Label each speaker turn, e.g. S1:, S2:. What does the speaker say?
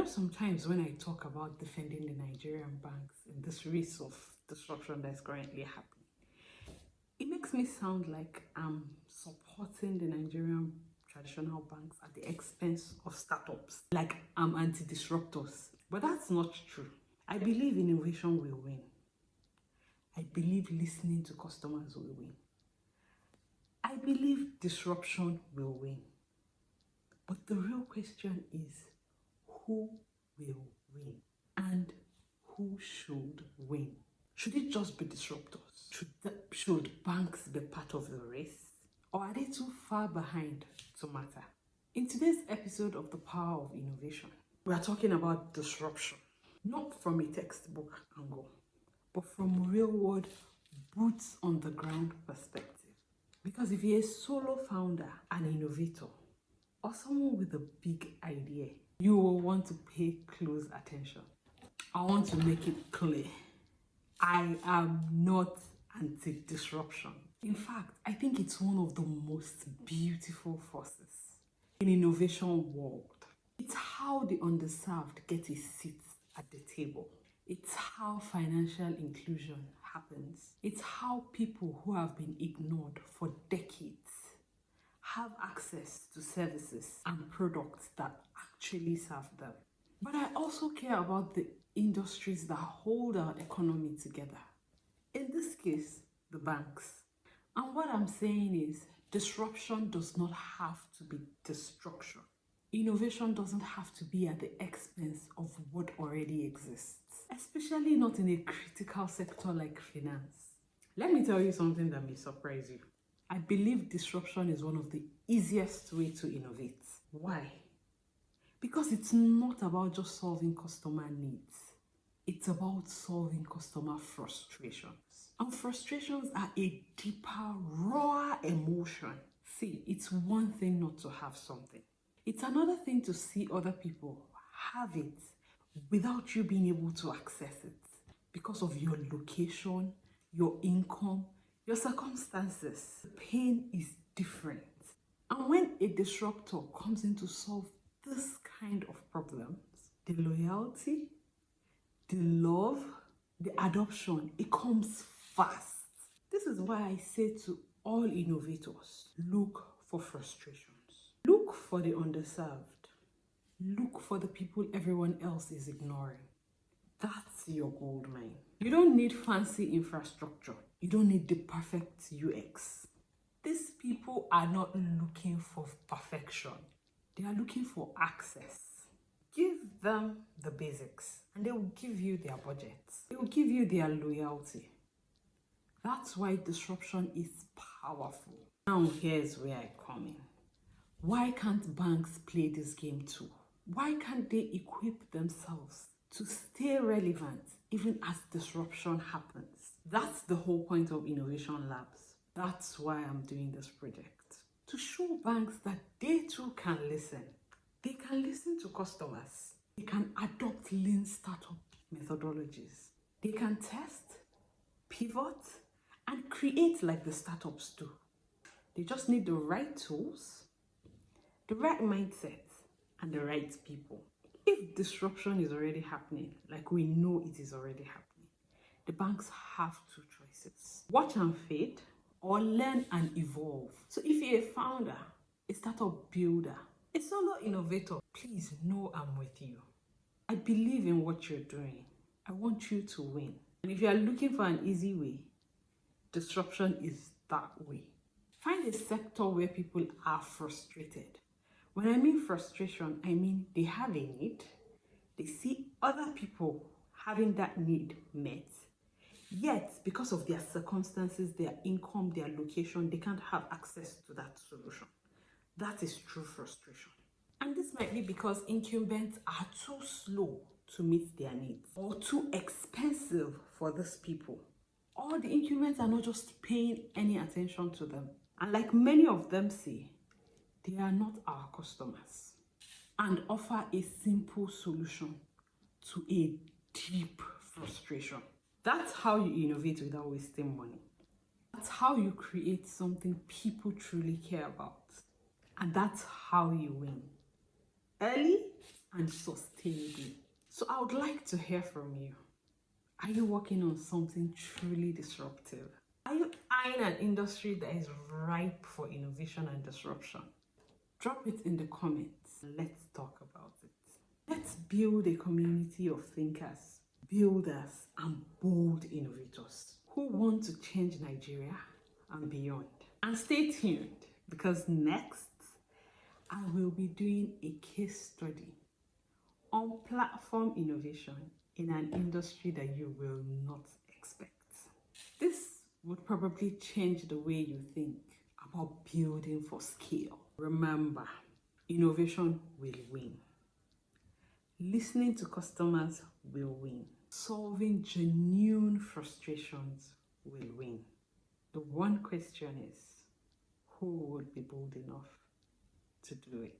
S1: Sometimes when I talk about defending the Nigerian banks in this race of disruption that's currently happening, it makes me sound like I'm supporting the Nigerian traditional banks at the expense of startups, like I'm anti-disruptors. But that's not true. I believe innovation will win. I believe listening to customers will win. I believe disruption will win. But the real question is, who will win? And who should win? Should it just be disruptors? Should banks be part of the race? Or are they too far behind to matter? In today's episode of The Power of Innovation, we are talking about disruption, not from a textbook angle, but from real-world, boots on the ground perspective. Because if you're a solo founder, an innovator, or someone with a big idea, you will want to pay close attention. I want to make it clear. I am not anti-disruption. In fact, I think it's one of the most beautiful forces in innovation world. It's how the underserved get a seat at the table. It's how financial inclusion happens. It's how people who have been ignored for decades have access to services and products that actually serve them. But I also care about the industries that hold our economy together. In this case, the banks. And what I'm saying is, disruption does not have to be destruction. Innovation doesn't have to be at the expense of what already exists, especially not in a critical sector like finance. Let me tell you something that may surprise you. I believe disruption is one of the easiest ways to innovate. Why? Because it's not about just solving customer needs. It's about solving customer frustrations. And frustrations are a deeper, raw emotion. See, it's one thing not to have something. It's another thing to see other people have it without you being able to access it because of your location, your income, your circumstances. The pain is different. And when a disruptor comes in to solve this kind of problems, the loyalty, the love, the adoption, it comes fast. This is why I say to all innovators, look for frustrations. Look for the underserved. Look for the people everyone else is ignoring. That's your gold mine. You don't need fancy infrastructure. You don't need the perfect UX. These people are not looking for perfection. They are looking for access. Give them the basics and they will give you their budgets. They will give you their loyalty. That's why disruption is powerful. Now here's where I come in. Why can't banks play this game too? Why can't they equip themselves to stay relevant even as disruption happens? That's the whole point of Innovation Labs. That's why I'm doing this project. To show banks that they too can listen. They can listen to customers. They can adopt lean startup methodologies. They can test, pivot, and create like the startups do. They just need the right tools, the right mindset, and the right people. If disruption is already happening, like we know it is already happening, the banks have two choices. Watch and fade, or learn and evolve. So if you're a founder, a startup builder, a solo innovator, please know I'm with you. I believe in what you're doing. I want you to win. And if you are looking for an easy way, disruption is that way. Find a sector where people are frustrated. When I mean frustration, I mean they have a need. They see other people having that need met. Yet, because of their circumstances, their income, their location, they can't have access to that solution. That is true frustration. And this might be because incumbents are too slow to meet their needs or too expensive for these people. Or the incumbents are not just paying any attention to them. And like many of them say, they are not our customers and offer a simple solution to a deep frustration. That's how you innovate without wasting money. That's how you create something people truly care about. And that's how you win. Early and sustainably. So I would like to hear from you. Are you working on something truly disruptive? Are you eyeing an industry that is ripe for innovation and disruption? Drop it in the comments. Let's talk about it. Let's build a community of thinkers, builders, and bold innovators who want to change Nigeria and beyond. And stay tuned because next I will be doing a case study on platform innovation in an industry that you will not expect. This would probably change the way you think about building for scale. Remember, innovation will win. Listening to customers will win. Solving genuine frustrations will win. The one question is, who would be bold enough to do it?